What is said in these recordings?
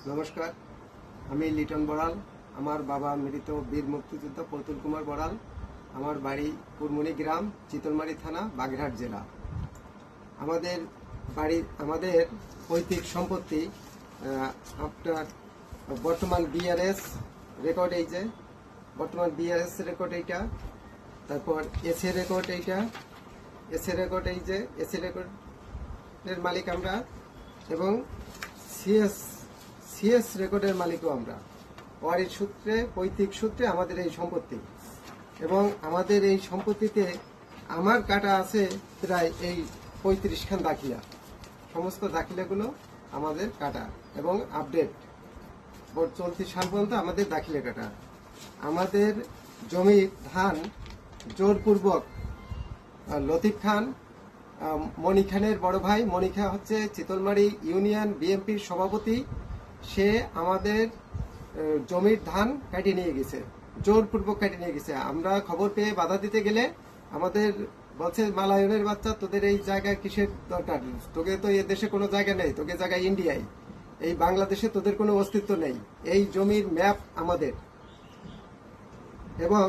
নমস্কার, আমি লিটন বড়াল। আমার বাবা মৃত বীর মুক্তিযোদ্ধা প্রতুল কুমার বড়াল। আমার বাড়ি কুরমুনি গ্রাম, চিতলমারি থানা, বাগেরহাট জেলা। আমাদের পৈতৃক সম্পত্তি আপনার বর্তমান বিআরএস রেকর্ড, এই যে বর্তমান বিআরএস রেকর্ড এইটা, তারপর এসএ রেকর্ড এইটা, এসএ রেকর্ড এই যে এসএ রেকর্ডের মালিক আমরা, এবং সিএস রেকর্ডের মালিকও আমরা। ওয়ারিশ সূত্রে, পৈতৃক সূত্রে আমাদের এই সম্পত্তি, এবং আমাদের এই সম্পত্তিতে আমার কাটা আছে প্রায় এই 35 খান দাখিলা। সমস্ত দাখিলাগুলো আমাদের কাটা এবং আপডেট চলতি সাল পর্যন্ত আমাদের দাখিলা কাটা। আমাদের জমির ধান জোরপূর্বক লতিফ খান, মনি খানের বড় ভাই, মনি খা হচ্ছে চিতলমারি ইউনিয়ন বিএনপির সভাপতি, সে আমাদের জমির ধান কাটিয়ে নিয়ে গেছে, জোরপূর্বক কাটিয়ে নিয়ে গেছে। আমরা খবর পেয়ে বাধা দিতে গেলে আমাদের বলছে, মালায়নের বাচ্চা, তোদের এই জায়গায় কিসের দরকার? তোকে তো এ দেশে কোনো জায়গা নেই, তোকে জায়গায় ইন্ডিয়ায়, এই বাংলাদেশে তোদের কোনো অস্তিত্ব নেই। এই জমির ম্যাপ আমাদের, এবং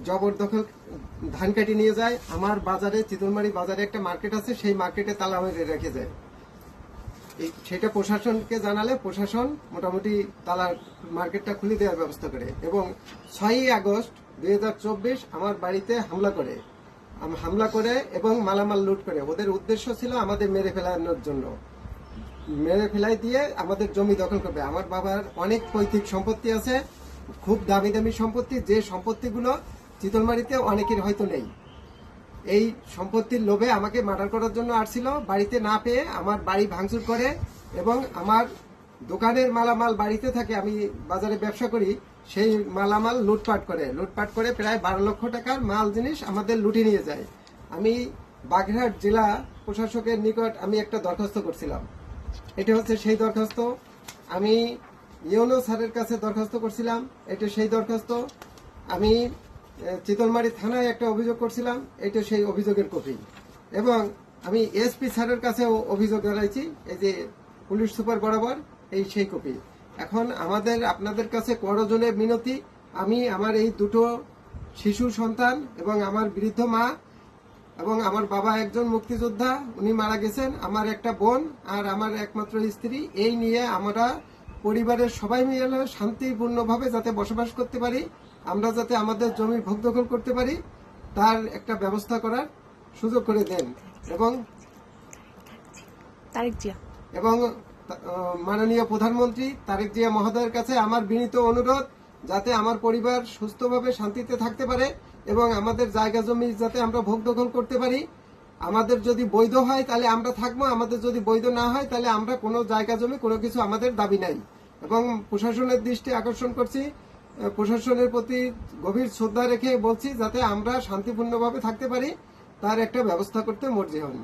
জবরদখল ধান কাটি নিয়ে যায়। আমার বাজারে, চিতলমারি বাজারে একটা মার্কেট আছে, সেই মার্কেটে তালা মেরে রেখে যায়। সেটা প্রশাসনকে জানালে প্রশাসন মোটামুটি তালা মার্কেটটা খুলে দেওয়ার ব্যবস্থা করে, এবং 6ই আগস্ট 2024 আমার বাড়িতে হামলা করে এবং মালামাল লুট করে। ওদের উদ্দেশ্য ছিল আমাদের মেরে ফেলানোর জন্য, মেরে ফেলাই দিয়ে আমাদের জমি দখল করবে। আমার বাবার অনেক পৈতৃক সম্পত্তি আছে, খুব দামি দামি সম্পত্তি, যে সম্পত্তিগুলো চিতলমারিতে অনেকের হয়তো নেই। এই সম্পত্তির লোভে আমাকে মার্ডার করার জন্য আসছিল। বাড়িতে না পেয়ে আমার বাড়ি ভাঙচুর করে, এবং আমার দোকানের মালামাল বাড়িতে থাকে, আমি বাজারে ব্যবসা করি, সেই মালামাল লুটপাট করে প্রায় 12 লক্ষ টাকার মাল জিনিস আমাদের লুটে নিয়ে যায়। আমি বাগেরহাট জেলা প্রশাসকের নিকট আমি একটা দরখাস্ত করছিলাম। এটা হচ্ছে সেই দরখাস্ত। আমি ইউনো স্যারের কাছে দরখাস্ত করছিলাম, এটা সেই দরখাস্ত। আমি চিতলমারি থানায় একটা অভিযোগ করছিলাম, এটা সেই অভিযোগের কপি। এবং আমি এসপি স্যারের কাছেও অভিযোগ জানাইছি, এই যে পুলিশ সুপার বরাবর, এই সেই কপি। এখন আপনাদের কাছে করজোড়ে মিনতি, আমি আমার এই দুটো শিশু সন্তান এবং আমার বৃদ্ধ মা, এবং আমার বাবা একজন মুক্তিযোদ্ধা, উনি মারা গেছেন, আমার একটা বোন আর আমার একমাত্র স্ত্রী, এই নিয়ে আমরা পরিবারের সবাই মিলে শান্তিপূর্ণভাবে যাতে বসবাস করতে পারি, আমরা যাতে আমাদের জমি ভোগ দখল করতে পারি, তার একটা ব্যবস্থা করার সুযোগ করে দেন। এবং মাননীয় প্রধানমন্ত্রী তারেক জিয়া মহোদয়ের কাছে আমার বিনীত অনুরোধ, যাতে আমার পরিবার সুস্থভাবে শান্তিতে থাকতে পারে, এবং আমাদের জায়গা জমি যাতে আমরা ভোগ দখল করতে পারি। আমাদের যদি বৈধ হয় তাহলে আমরা থাকবো, আমাদের যদি বৈধ না হয় তাহলে আমরা কোনো জায়গা জমি কোনো কিছু আমাদের দাবি নাই। এবং প্রশাসনের দৃষ্টি আকর্ষণ করছি, প্রশাসনের প্রতি গভীর শ্রদ্ধা রেখে বলছি, যাতে আমরা শান্তিপূর্ণভাবে থাকতে পারি, তার একটা ব্যবস্থা করতে মর্জি হন।